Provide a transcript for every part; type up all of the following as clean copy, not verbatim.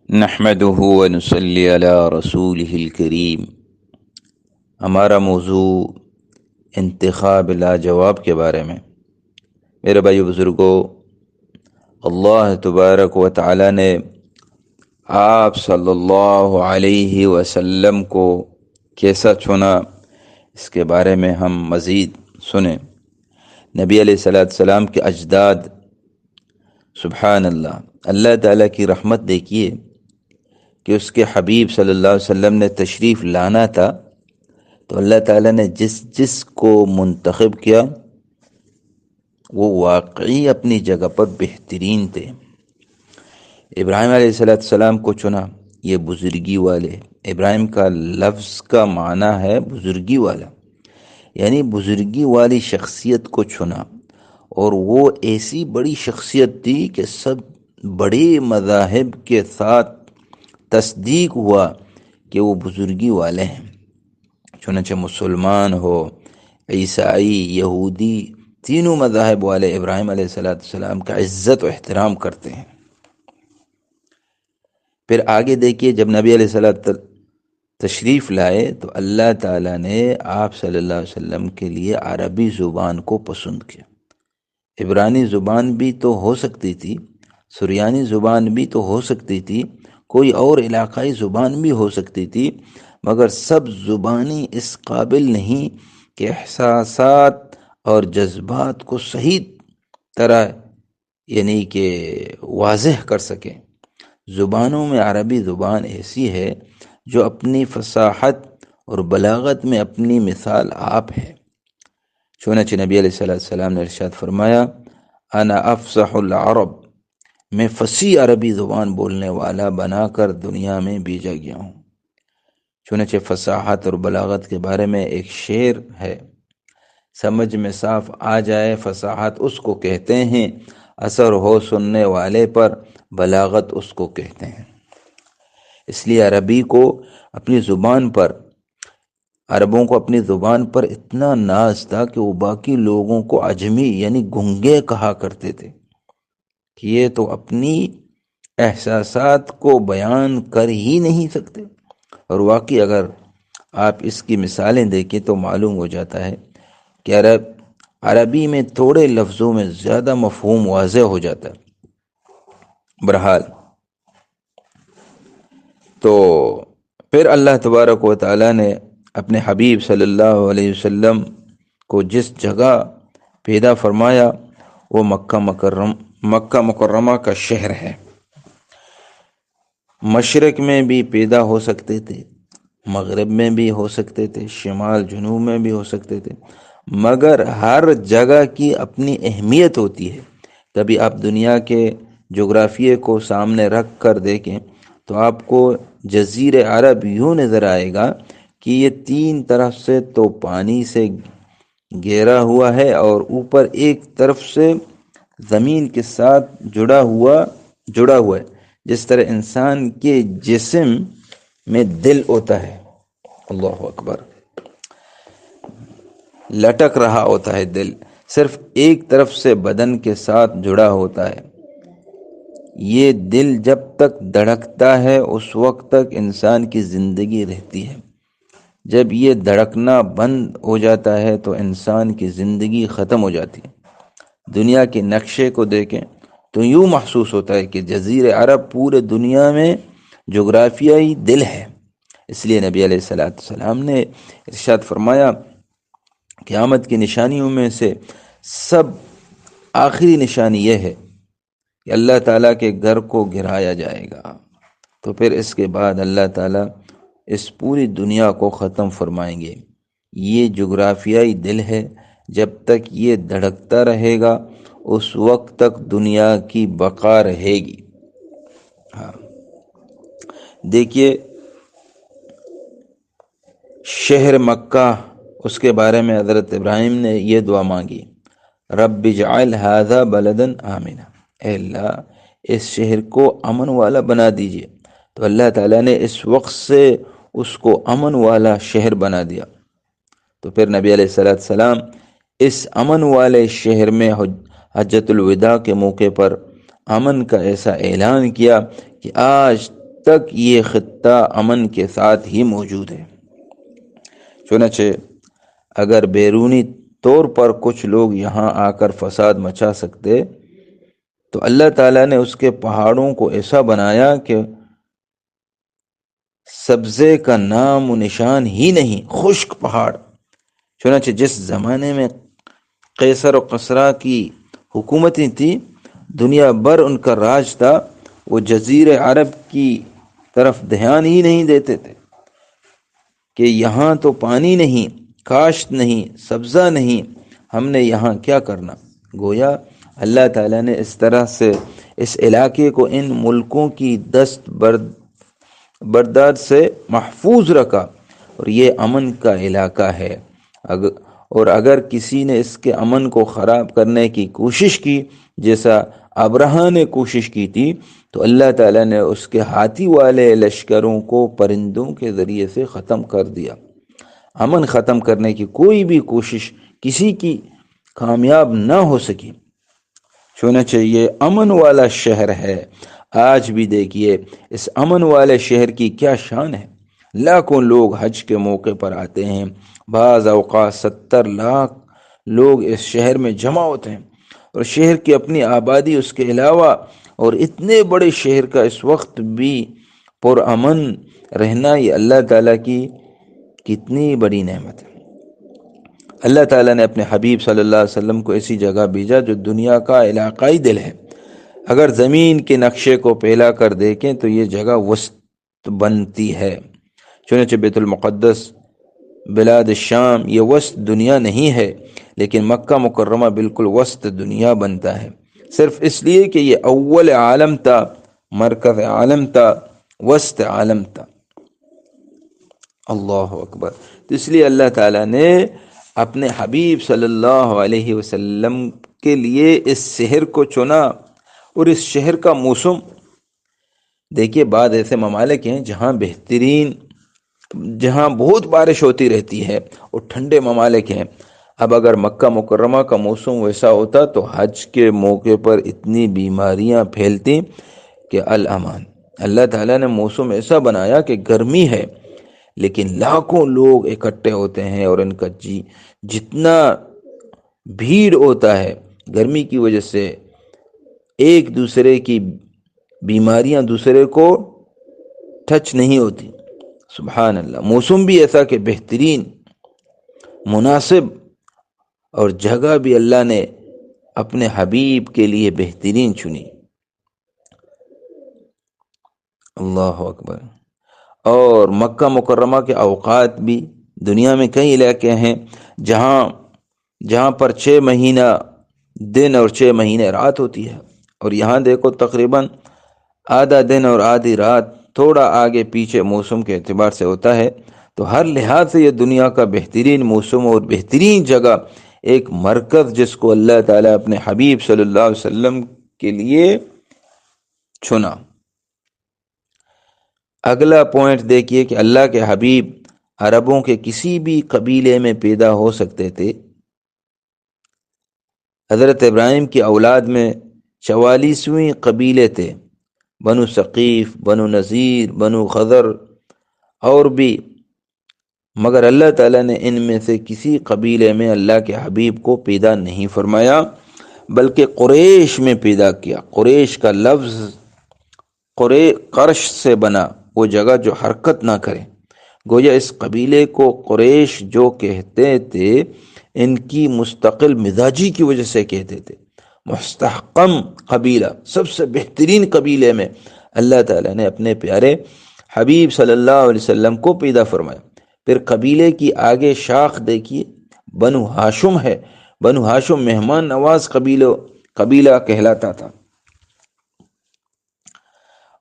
نحمده ونصلي علی رسوله الکریم۔ ہمارا موضوع انتخاب لاجواب کے بارے میں۔ میرے بھائی بزرگوں، اللہ تبارک و تعالی نے آپ صلی اللہ علیہ وسلم کو کیسا چنا، اس کے بارے میں ہم مزید سنیں۔ نبی علیہ السلام کے اجداد، سبحان اللہ، اللہ تعالیٰ کی رحمت دیکھیے کہ اس کے حبیب صلی اللہ علیہ وسلم نے تشریف لانا تھا تو اللہ تعالیٰ نے جس کو منتخب کیا وہ واقعی اپنی جگہ پر بہترین تھے۔ ابراہیم علیہ السلام کو چنا، یہ بزرگی والے۔ ابراہیم کا لفظ کا معنی ہے بزرگی والا، یعنی بزرگی والی شخصیت کو چنا، اور وہ ایسی بڑی شخصیت تھی کہ سب بڑے مذاہب کے ساتھ تصدیق ہوا کہ وہ بزرگی والے ہیں۔ چنانچہ مسلمان ہو، عیسائی، یہودی، تینوں مذاہب والے ابراہیم علیہ السلام کا عزت و احترام کرتے ہیں۔ پھر آگے دیکھیے، جب نبی علیہ السلام تشریف لائے تو اللہ تعالیٰ نے آپ صلی اللہ علیہ وسلم کے لیے عربی زبان کو پسند کیا۔ عبرانی زبان بھی تو ہو سکتی تھی، سریانی زبان بھی تو ہو سکتی تھی، کوئی اور علاقائی زبان بھی ہو سکتی تھی، مگر سب زبانی اس قابل نہیں کہ احساسات اور جذبات کو صحیح طرح یعنی کہ واضح کر سکیں۔ زبانوں میں عربی زبان ایسی ہے جو اپنی فصاحت اور بلاغت میں اپنی مثال آپ ہے۔ چنانچہ نبی علیہ السلام نے ارشاد فرمایا، انا افصح العرب، میں فصیح عربی زبان بولنے والا بنا کر دنیا میں بھیجا گیا ہوں۔ چنانچہ فصاحت اور بلاغت کے بارے میں ایک شعر ہے، سمجھ میں صاف آ جائے فصاحت اس کو کہتے ہیں، اثر ہو سننے والے پر بلاغت اس کو کہتے ہیں۔ اس لیے عربی کو اپنی زبان پر، عربوں کو اپنی زبان پر اتنا ناز تھا کہ وہ باقی لوگوں کو عجمی یعنی گنگے کہا کرتے تھے کہ یہ تو اپنی احساسات کو بیان کر ہی نہیں سکتے۔ اور واقعی اگر آپ اس کی مثالیں دیکھیں تو معلوم ہو جاتا ہے کہ عربی میں تھوڑے لفظوں میں زیادہ مفہوم واضح ہو جاتا ہے۔ بہرحال تو پھر اللہ تبارک و تعالیٰ نے اپنے حبیب صلی اللہ علیہ وسلم کو جس جگہ پیدا فرمایا وہ مکہ مکرمہ کا شہر ہے۔ مشرق میں بھی پیدا ہو سکتے تھے، مغرب میں بھی ہو سکتے تھے، شمال جنوب میں بھی ہو سکتے تھے، مگر ہر جگہ کی اپنی اہمیت ہوتی ہے۔ کبھی آپ دنیا کے جغرافیے کو سامنے رکھ کر دیکھیں تو آپ کو جزیرہ عرب یوں نظر آئے گا کہ یہ تین طرف سے تو پانی سے گھیرا ہوا ہے اور اوپر ایک طرف سے زمین کے ساتھ جڑا ہوا ہے، جس طرح انسان کے جسم میں دل ہوتا ہے، اللہ اکبر، لٹک رہا ہوتا ہے دل، صرف ایک طرف سے بدن کے ساتھ جڑا ہوتا ہے۔ یہ دل جب تک دھڑکتا ہے اس وقت تک انسان کی زندگی رہتی ہے، جب یہ دھڑکنا بند ہو جاتا ہے تو انسان کی زندگی ختم ہو جاتی ہے۔ دنیا کے نقشے کو دیکھیں تو یوں محسوس ہوتا ہے کہ جزیرہ عرب پورے دنیا میں جغرافیائی دل ہے۔ اس لیے نبی علیہ السلام نے ارشاد فرمایا، قیامت کی نشانیوں میں سے سب آخری نشانی یہ ہے کہ اللہ تعالیٰ کے گھر کو گرایا جائے گا، تو پھر اس کے بعد اللہ تعالیٰ اس پوری دنیا کو ختم فرمائیں گے۔ یہ جغرافیائی دل ہے، جب تک یہ دھڑکتا رہے گا اس وقت تک دنیا کی بقا رہے گی۔ ہاں دیکھیے، شہر مکہ، اس کے بارے میں حضرت ابراہیم نے یہ دعا مانگی، رب اجعل ھذا بلدا آمنا، اے اللہ اس شہر کو امن والا بنا دیجئے۔ تو اللہ تعالیٰ نے اس وقت سے اس کو امن والا شہر بنا دیا۔ تو پھر نبی علیہ السلام اس امن والے شہر میں حجۃ الوداع کے موقع پر امن کا ایسا اعلان کیا کہ آج تک یہ خطہ امن کے ساتھ ہی موجود ہے۔ چنانچہ اگر بیرونی طور پر کچھ لوگ یہاں آ کر فساد مچا سکتے تو اللہ تعالیٰ نے اس کے پہاڑوں کو ایسا بنایا کہ سبزے کا نام و نشان ہی نہیں، خشک پہاڑ۔ چنانچہ جس زمانے میں قیصر و قسرا کی حکومتیں تھیں، دنیا بھر ان کا راج تھا، وہ جزیرے عرب کی طرف دھیان ہی نہیں دیتے تھے کہ یہاں تو پانی نہیں، کاشت نہیں، سبزہ نہیں، ہم نے یہاں کیا کرنا۔ گویا اللہ تعالیٰ نے اس طرح سے اس علاقے کو ان ملکوں کی دست بردار سے محفوظ رکھا، اور یہ امن کا علاقہ ہے۔ اور اگر کسی نے اس کے امن کو خراب کرنے کی کوشش کی، جیسا ابرہہ نے کوشش کی تھی، تو اللہ تعالیٰ نے اس کے ہاتھی والے لشکروں کو پرندوں کے ذریعے سے ختم کر دیا۔ امن ختم کرنے کی کوئی بھی کوشش کسی کی کامیاب نہ ہو سکی۔ چنانچہ یہ امن والا شہر ہے۔ آج بھی دیکھیے اس امن والے شہر کی کیا شان ہے۔ لاکھوں لوگ حج کے موقع پر آتے ہیں، بعض اوقات 70 لاکھ لوگ اس شہر میں جمع ہوتے ہیں، اور شہر کی اپنی آبادی اس کے علاوہ، اور اتنے بڑے شہر کا اس وقت بھی پرامن رہنا، یہ اللہ تعالیٰ کی کتنی بڑی نعمت ہے۔ اللہ تعالیٰ نے اپنے حبیب صلی اللہ علیہ وسلم کو ایسی جگہ بھیجا جو دنیا کا علاقائی دل ہے۔ اگر زمین کے نقشے کو پھیلا کر دیکھیں تو یہ جگہ وسط بنتی ہے۔ چنانچہ بیت المقدس، بلاد الشام، یہ وسط دنیا نہیں ہے، لیکن مکہ مکرمہ بالکل وسط دنیا بنتا ہے، صرف اس لیے کہ یہ اول عالم تھا، مرکز عالم تھا، وسط عالم تھا۔ اللہ اکبر۔ تو اس لیے اللہ تعالیٰ نے اپنے حبیب صلی اللہ علیہ وسلم کے لیے اس شہر کو چنا، اور اس شہر کا موسم دیکھیے، بعض ایسے ممالک ہیں جہاں بہت بارش ہوتی رہتی ہے اور ٹھنڈے ممالک ہیں۔ اب اگر مکہ مکرمہ کا موسم ویسا ہوتا تو حج کے موقع پر اتنی بیماریاں پھیلتی کہ الامان۔ اللہ تعالیٰ نے موسم ایسا بنایا کہ گرمی ہے، لیکن لاکھوں لوگ اکٹھے ہوتے ہیں، اور ان کا جتنا بھیڑ ہوتا ہے، گرمی کی وجہ سے ایک دوسرے کی بیماریاں دوسرے کو ٹچ نہیں ہوتی۔ سبحان اللہ۔ موسم بھی ایسا کہ بہترین، مناسب، اور جگہ بھی اللہ نے اپنے حبیب کے لیے بہترین چنی۔ اللہ اکبر۔ اور مکہ مکرمہ کے اوقات بھی دنیا میں کئی علاقے ہیں جہاں پر 6 مہینہ دن اور 6 مہینے رات ہوتی ہے، اور یہاں دیکھو تقریباً آدھا دن اور آدھی رات، تھوڑا آگے پیچھے موسم کے اعتبار سے ہوتا ہے۔ تو ہر لحاظ سے یہ دنیا کا بہترین موسم اور بہترین جگہ، ایک مرکز جس کو اللہ تعالیٰ اپنے حبیب صلی اللہ علیہ وسلم کے لیے چنا۔ اگلا پوائنٹ دیکھیے کہ اللہ کے حبیب عربوں کے کسی بھی قبیلے میں پیدا ہو سکتے تھے۔ حضرت ابراہیم کی اولاد میں 44ویں قبیلے تھے، بنو ثقیف، بنو نذیر، بنو خضر اور بھی، مگر اللہ تعالیٰ نے ان میں سے کسی قبیلے میں اللہ کے حبیب کو پیدا نہیں فرمایا، بلکہ قریش میں پیدا کیا۔ قریش کا لفظ قرش سے بنا، وہ جگہ جو حرکت نہ کرے۔ گویا اس قبیلے کو قریش جو کہتے تھے، ان کی مستقل مزاجی کی وجہ سے کہتے تھے۔ مستحکم قبیلہ، سب سے بہترین قبیلے میں اللہ تعالیٰ نے اپنے پیارے حبیب صلی اللہ علیہ وسلم کو پیدا فرمایا۔ پھر قبیلے کی آگے شاخ دیکھیے، بنو ہاشم ہے۔ بنو ہاشم مہمان نواز قبیلہ کہلاتا تھا۔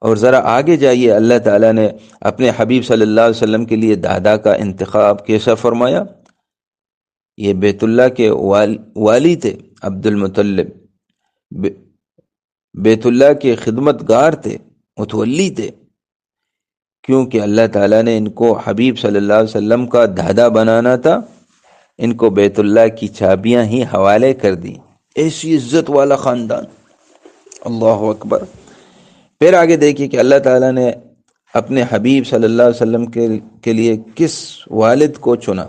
اور ذرا آگے جائیے، اللہ تعالیٰ نے اپنے حبیب صلی اللہ علیہ وسلم کے لیے دادا کا انتخاب کیسا فرمایا۔ یہ بیت اللہ کے والی تھے، عبد المطلب، بیت اللہ کے خدمت گار تھے، متولی تھے، کیونکہ اللہ تعالیٰ نے ان کو حبیب صلی اللہ علیہ وسلم کا دادا بنانا تھا۔ ان کو بیت اللہ کی چابیاں ہی حوالے کر دی۔ ایسی عزت والا خاندان، اللہ اکبر۔ پھر آگے دیکھیے کہ اللہ تعالیٰ نے اپنے حبیب صلی اللہ علیہ وسلم کے لیے کس والد کو چنا؟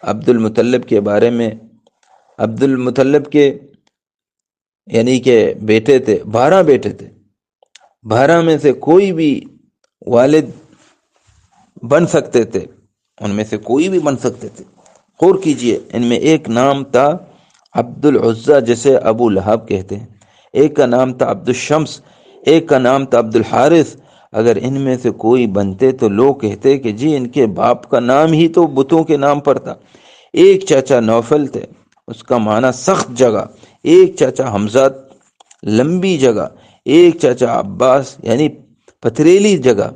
عبد المطلب کے بارے میں، عبد المطلب کے یعنی کہ بیٹے تھے، 12 بیٹے تھے، 12 میں سے کوئی بھی والد بن سکتے تھے، ان میں سے کوئی بھی بن سکتے تھے۔ غور کیجئے، ان میں ایک نام تھا عبد العزہ جسے ابو لہب کہتے ہیں، ایک کا نام تھا عبد الشمس، ایک کا نام تھا عبد الحارث۔ اگر ان میں سے کوئی بنتے تو لوگ کہتے کہ جی ان کے باپ کا نام ہی تو بتوں کے نام پر تھا۔ ایک چاچا نوفل تھے، اس کا معنی سخت جگہ، ایک چاچا حمزہ لمبی جگہ، ایک چاچا عباس یعنی پتھریلی جگہ۔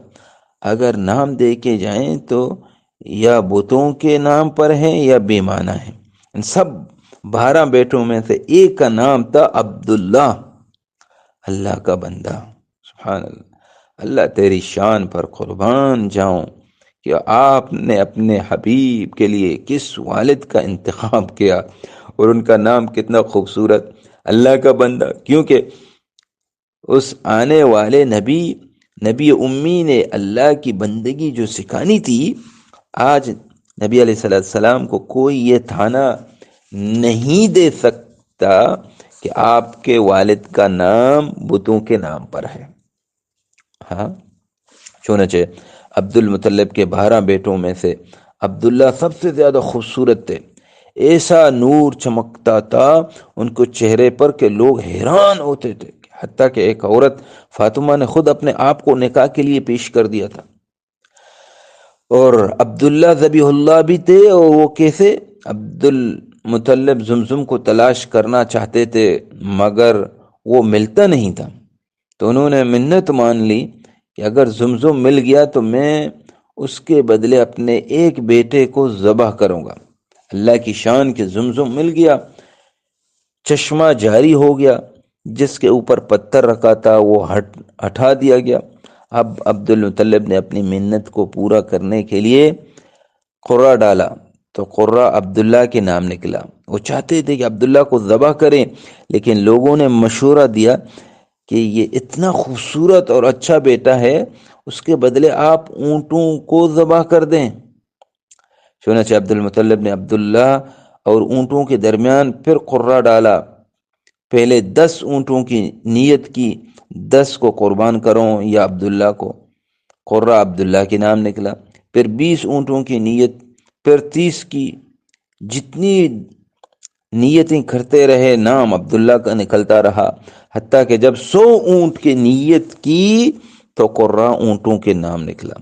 اگر نام دیکھے جائیں تو یا بتوں کے نام پر ہیں یا بے معنی ہیں۔ ان سب 12 بیٹوں میں سے ایک کا نام تھا عبداللہ، اللہ کا بندہ۔ سبحان اللہ، اللہ تیری شان پر قربان جاؤں کہ آپ نے اپنے حبیب کے لیے کس والد کا انتخاب کیا، اور ان کا نام کتنا خوبصورت، اللہ کا بندہ۔ کیونکہ اس آنے والے نبی امی نے اللہ کی بندگی جو سکھانی تھی، آج نبی علیہ السلام کو کوئی یہ تھانہ نہیں دے سکتا کہ آپ کے والد کا نام بتوں کے نام پر ہے۔ ہاں، چنانچہ عبد المطلب کے 12 بیٹوں میں سے عبداللہ سب سے زیادہ خوبصورت تھے، ایسا نور چمکتا تھا ان کو چہرے پر کہ لوگ حیران ہوتے تھے، حتیٰ کہ ایک عورت فاطمہ نے خود اپنے آپ کو نکاح کے لیے پیش کر دیا تھا۔ اور عبداللہ ذبیح اللہ بھی تھے، اور وہ کیسے؟ عبد المطلب زمزم کو تلاش کرنا چاہتے تھے مگر وہ ملتا نہیں تھا، تو انہوں نے منت مان لی کہ اگر زمزم مل گیا تو میں اس کے بدلے اپنے ایک بیٹے کو ذبح کروں گا۔ اللہ کی شان کہ زمزم مل گیا، چشمہ جاری ہو گیا، جس کے اوپر پتھر رکھا تھا وہ ہٹا دیا گیا۔ اب عبد المطلب نے اپنی منت کو پورا کرنے کے لیے قرہ ڈالا تو قرہ عبداللہ کے نام نکلا۔ وہ چاہتے تھے کہ عبداللہ کو ذبح کریں، لیکن لوگوں نے مشورہ دیا کہ یہ اتنا خوبصورت اور اچھا بیٹا ہے، اس کے بدلے آپ اونٹوں کو ذبح کر دیں۔ چنانچہ عبد المطلب نے عبداللہ اور اونٹوں کے درمیان پھر قرہ ڈالا، پہلے 10 اونٹوں کی نیت کی، 10 کو قربان کروں یا عبداللہ کو، قرہ عبداللہ کے نام نکلا۔ پھر 20 اونٹوں کی نیت، پھر 30 کی، جتنی نیتیں کرتے رہے نام عبداللہ کا نکلتا رہا، حتیٰ کہ جب 100 اونٹ کی نیت کی تو قرہ اونٹوں کے نام نکلا۔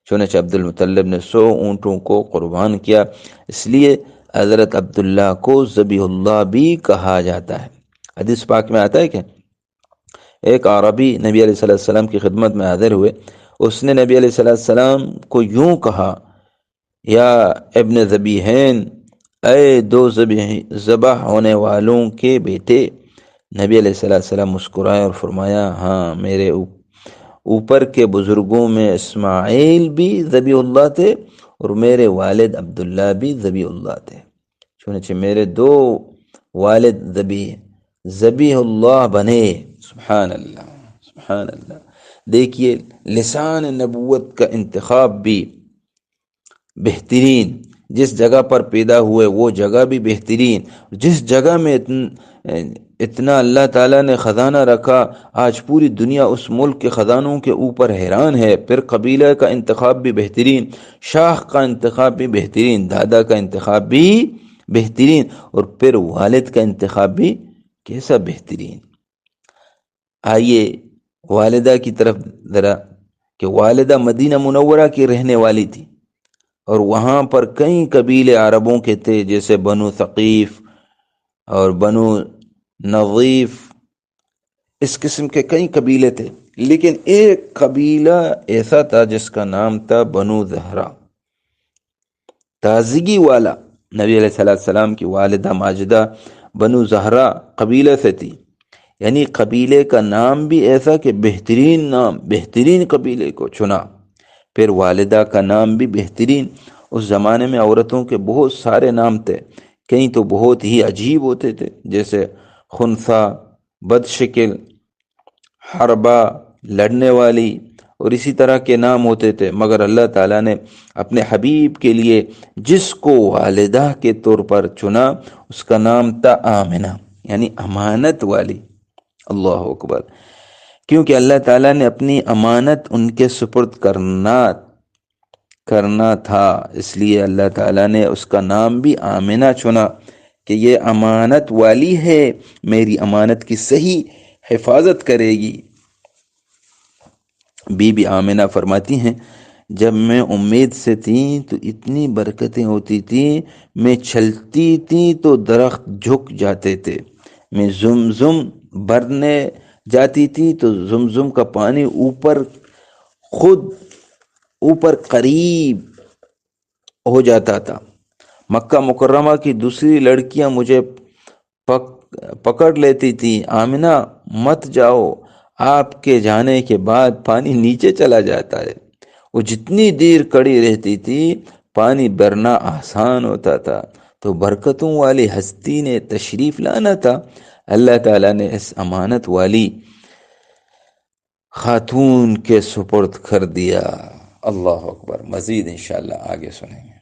چنانچہ عبد المطلب نے 100 اونٹوں کو قربان کیا، اس لیے حضرت عبداللہ کو ذبیح اللہ بھی کہا جاتا ہے۔ حدیث پاک میں آتا ہے کہ ایک عربی نبی علیہ السلام کی خدمت میں حاضر ہوئے، اس نے نبی علیہ السلام کو یوں کہا، یا ابن ذبیحین، اے 2 ذبح ہونے والوں کے بیٹے۔ نبی علیہ السلام مسکرائے اور فرمایا، ہاں، میرے اوپر کے بزرگوں میں اسماعیل بھی ذبیح اللہ تھے اور میرے والد عبداللہ بھی ذبیح اللہ تھے، چنانچہ میرے 2 والد ذبیح اللہ بنے۔ سبحان اللہ، سبحان اللہ۔ دیکھیے، لسان نبوت کا انتخاب بھی بہترین، جس جگہ پر پیدا ہوئے وہ جگہ بھی بہترین، جس جگہ میں اتنا اللہ تعالیٰ نے خزانہ رکھا، آج پوری دنیا اس ملک کے خزانوں کے اوپر حیران ہے۔ پھر قبیلہ کا انتخاب بھی بہترین، شاخ کا انتخاب بھی بہترین، دادا کا انتخاب بھی بہترین، اور پھر والد کا انتخاب بھی کیسا بہترین۔ آئیے والدہ کی طرف ذرا، کہ والدہ مدینہ منورہ کی رہنے والی تھی، اور وہاں پر کئی قبیلے عربوں کے تھے، جیسے بنو ثقیف اور بنو نظیف، اس قسم کے کئی قبیلے تھے، لیکن ایک قبیلہ ایسا تھا جس کا نام تھا بنو زہرہ، تازگی والا۔ نبی علیہ السلام کی والدہ ماجدہ بنو زہرہ قبیلے سے تھی، یعنی قبیلے کا نام بھی ایسا کہ بہترین نام، بہترین قبیلے کو چنا۔ پھر والدہ کا نام بھی بہترین۔ اس زمانے میں عورتوں کے بہت سارے نام تھے، کئی تو بہت ہی عجیب ہوتے تھے، جیسے خنثی، بد شکل، حربہ، لڑنے والی، اور اسی طرح کے نام ہوتے تھے، مگر اللہ تعالیٰ نے اپنے حبیب کے لیے جس کو والدہ کے طور پر چنا اس کا نام تھا آمنہ، یعنی امانت والی۔ اللہ اکبر، کیونکہ اللہ تعالیٰ نے اپنی امانت ان کے سپرد کرنا تھا، اس لیے اللہ تعالیٰ نے اس کا نام بھی آمنہ چنا کہ یہ امانت والی ہے، میری امانت کی صحیح حفاظت کرے گی۔ بی بی آمنہ فرماتی ہیں جب میں امید سے تھی تو اتنی برکتیں ہوتی تھیں، میں چلتی تھی تو درخت جھک جاتے تھے، میں زمزم بھرنے جاتی تھی تو زمزم کا پانی اوپر قریب ہو جاتا تھا۔ مکہ مکرمہ کی دوسری لڑکیاں مجھے پکڑ لیتی تھی، آمنہ مت جاؤ، آپ کے جانے کے بعد پانی نیچے چلا جاتا ہے۔ وہ جتنی دیر کڑی رہتی تھی پانی بھرنا آسان ہوتا تھا، تو برکتوں والی ہستی نے تشریف لانا تھا۔ اللہ تعالیٰ نے اس امانت والی خاتون کے سپرد کر دیا۔ اللہ اکبر، مزید انشاءاللہ آگے سنیں گے۔